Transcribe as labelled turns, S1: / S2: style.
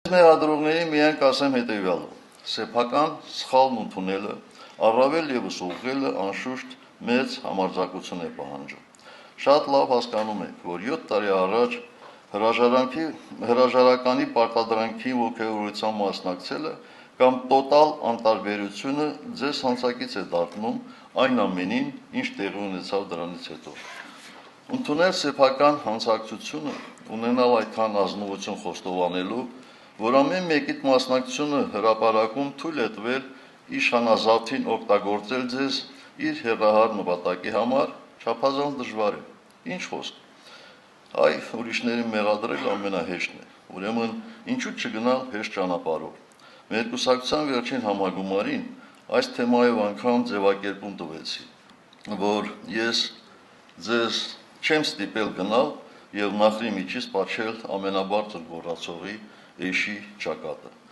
S1: Մեղադրողների միայն կասեմ հետևյալը. սեփական սխալն ընդունելը, առավել ևս ուղղելը անշուշտ մեծ համարձակություն է պահանջում։ Շատ լավ հասկանում եք, որ 7 տարի առաջ հրաժարականի պարտադրանքի ոգևորության մասնակցելը կամ տոտալ անտարբերությունը ձեզ հանցակից է դառնում այն ամենին, ինչ տեղի ունեցավ դրանից հետո։ Ընդունել սեփական հանցակցությունը, ունենալ այդքան ազնվություն խոստովանելու, որ ամեն մեկիդ մասնակցությունը հրապարակում թույլ է տվել իշխանազավթին օգտագործել ձեզ իր հեռահար նպատակի համար, չափազանց դժվար է։ Ինչ խոսք, այ ուրիշներին մեղադրել ամենահեշտն է, ուրեմն ինչու չգնալ հեշտ ճանապարհով։ Մեր կուսակցության վերջին համագումարին այս թեմայով անգամ ձևակերպում տվեցի, որ ես ձեզ չեմ ստիպել գնալ եւ նախրի միջից պատշել ամենաբարձր գոռացողի էշի ճակատը։